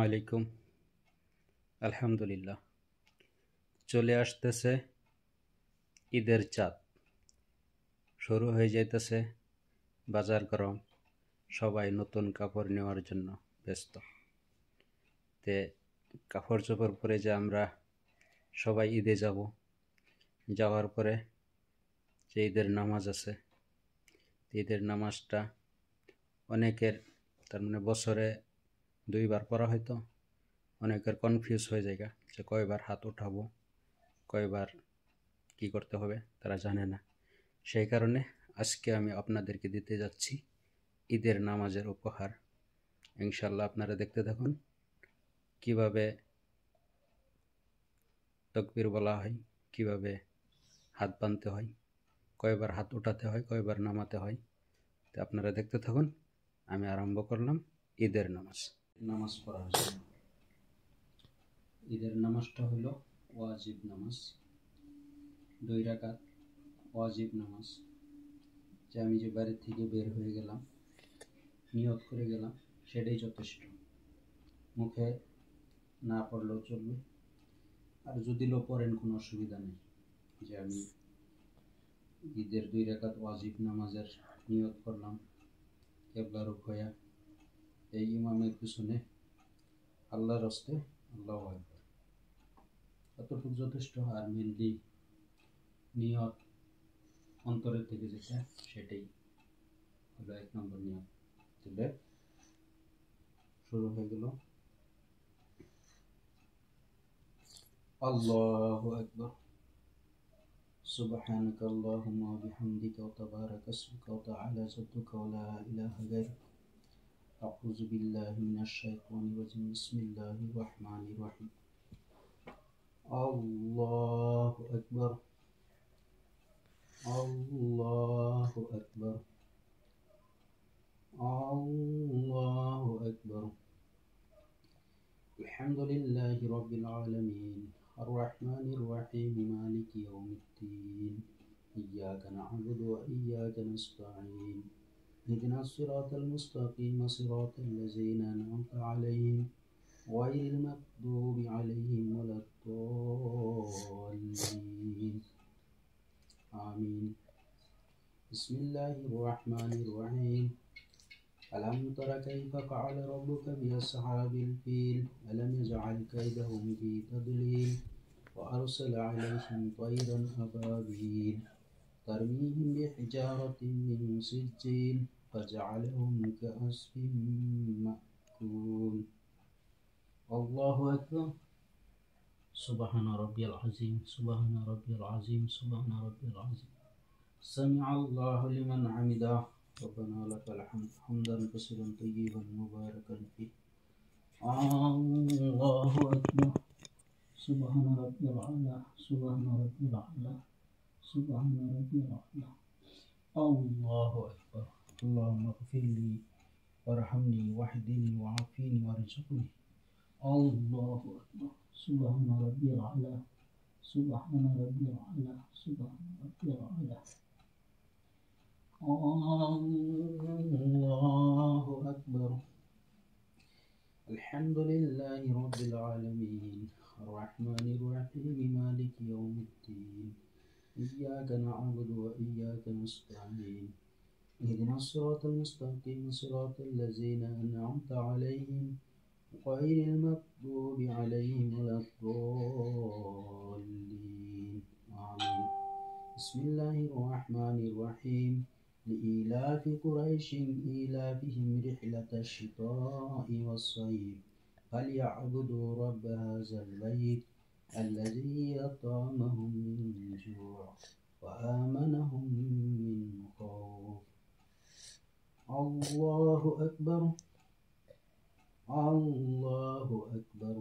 আসসালামু আলাইকুম। আলহামদুলিল্লাহ, চলে আসতেছে ঈদের চাঁদ, শুরু হয়ে যাইতেছে বাজার গরম, সবাই নতুন কাপড় নেওয়ার জন্য ব্যস্ত। তে কাপড় চোপড় পরে যে আমরা সবাই ঈদে যাব, যাওয়ার পরে যে ঈদের নামাজ আছে, ঈদের নামাজটা অনেকের তার মানে বছরে 2বার পড়া হয়তো, অনেকের কনফিউজ হয়ে যায় যে কয়বার হাত উঠাবো, কয়বার কি করতে হবে তারা জানে না। সেই কারণে আজকে আমি আপনাদেরকে দিতে যাচ্ছি ঈদের নামাজের উপহার। ইনশাল্লাহ আপনারা দেখতে থাকুন কিভাবে তাকবীর বলা হয়, কিভাবে হাত বাঁধতে হয়, কয়বার হাত উঠাতে হয়, কয়বার নামাতে হয়। তো আপনারা দেখতে থাকুন। আমি আরম্ভ করলাম ঈদের নামাজ পড়ার জন্য। ঈদের নামাজটা হলো ওয়াজিব নামাজ, 2 রাকাত ওয়াজিব নামাজ। যে আমি যে বাড়ি থেকে বের হয়ে গেলাম, নিয়ত করে গেলাম, সেটাই যথেষ্ট। মুখে না পড়লেও চলবে, আর যদি পড়েন কোনো অসুবিধা নেই। যে আমি ঈদের 2 রাকাত ওয়াজিব নামাজের নিয়ত করলাম, কেবলা রুখ হইয়া এই ইমামের পিছনে আল্লাহর হস্তে আল্লাহু আকবার, এতটুকু যথেষ্ট। আর মেনলি নিয়ত অন্তরের থেকে যেটা, সেটাই হলো 1 নম্বর নিয়ত। তাহলে শুরু হয়ে গেল। আল্লাহু আকবার, সুবহানাকা আল্লাহুম্মা ওয়া বিহামদিকা ওয়া তাবারাকা ইসমুকা ওয়া তাআলা জাদ্দুকা ওয়া লা ইলাহা গায়রুক। আউযু বিল্লাহি মিনাশ শাইতানির রাজিম। বিসমিল্লাহির রাহমানির রাহিম। আল্লাহু আকবার, আল্লাহু আকবার, আল্লাহু আকবার। আলহামদুলিল্লাহি রাব্বিল আলামিন, আর রাহমানির রাহিম, মালিকি ইয়াউমিদ্দিন। ইয়্যাকা না'বুদু ওয়া ইয়্যাকা নাস্তাঈন। ইহদিনাস সিরাতাল মুস্তাকিম, সিরাতাল লাযীনা আন'আমতা আলাইহিম গায়রিল মাগদুবি আলাইহিম ওয়ালাদ-দাল্লিন। আমিন। বিসমিল্লাহির রাহমানির রাহিম। ألم تر كيف فعل ربك بأصحاب الفيل ألم يجعل كيدهم في تضليل وأرسل عليهم طيرا أبابيل ترميهم بحجارة من سجيل فجعلهم كعصف مأكول. الله أكبر. سبحان ربي العظيم، سبحان ربي العظيم، سبحان ربي العظيم. سمع الله لمن حمده. ربنا لك الحمد حمدا كثيرا طيبا مباركا فيه. الله أكبر. سبحان ربي الأعلى، سبحان ربي الأعلى، سبحان ربي الأعلى. الله أكبر. اللهم اغفر لي وارحمني واهدني وعافني وارزقني. الله أكبر. سبحان ربي الأعلى، سبحان ربي الأعلى، سبحان ربي الأعلى. الله أكبر. الحمد لله رب العالمين، الرحمن الرحيم، مالك يوم الدين. إياك نعبد وإياك نستعين. اهدنا الصراط المستقيم، صراط الذين أنعمت عليهم غير المغضوب عليهم ولا الضالين. آمين. بسم الله الرحمن الرحيم. لإيلاف قريش إيلافهم رحلة الشتاء والصيف فليعبدوا رب هذا البيت الذي أطعمهم من جوع وآمنهم من خوف. الله أكبر، الله أكبر،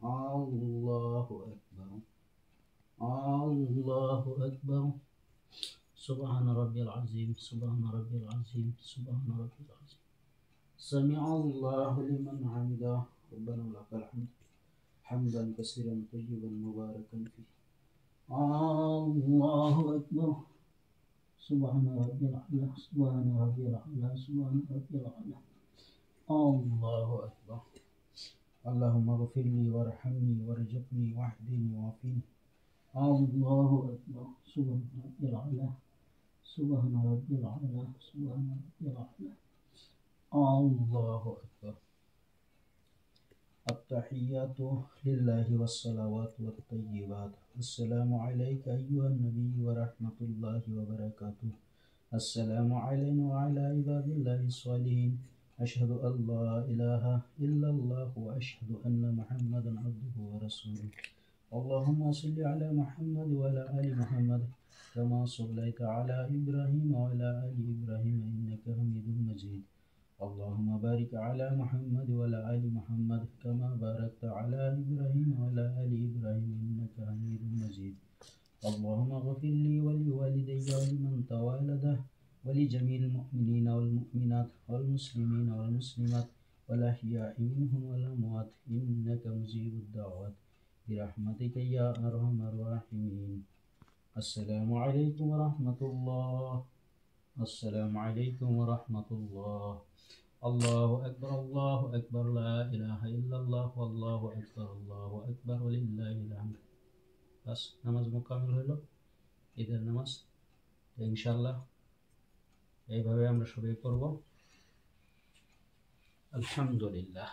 الله أكبر، الله أكبر. سبحان ربي العظيم، سبحان ربي العظيم، سبحان ربي العظيم. سمع الله لمن حمده. ربنا لك الحمد حمدا كثيرا طيبا مباركا فيه. الله أكبر. سبحان ربي الأعلى، سبحان ربي الأعلى، سبحان ربي الأعلى. الله أكبر. اللهم اغفر لي وارحمني وارزقني واهدني وعافني. الله أكبر. سبحان ربي الأعلى. سبحان ربي الأعلى. سبحان ربي الأعلى. الله أكبر. التحيات لله والصلوات والطيبات. السلام عليك أيها النبي ورحمة الله وبركاته. السلام علينا وعلى عباد الله الصالحين. أشهد أن لا إله إلا الله وأشهد أن محمدا عبده ورسوله. اللهم صل على محمد وعلى آل محمد كما صليت على إبراهيم وعلى آل إبراهيم إنك حميد مجيد. اللهم بارك على محمد وعلى آل محمد كما باركت على إبراهيم وعلى آل إبراهيم إنك حميد مجيد. اللهم اغفر لي ولوالدي ولمن توالده ولجميع المؤمنين والمؤمنات والمسلمين والمسلمات والأحياء منهم والأموات إنك مجيب الدعوات برحمتك يا أرحم الراحمين. السلام عليكم ورحمة الله. السلام عليكم ورحمة الله. الله أكبر. الله أكبر. لا إله إلا الله والله أكبر. الله أكبر ولله الحمد. বাস নামাজ মোকাম্মেল হলো, ঈদের নামাজ। ইনশাআল্লাহ এইভাবে আমরা সবাই করব। আলহামদুলিল্লাহ।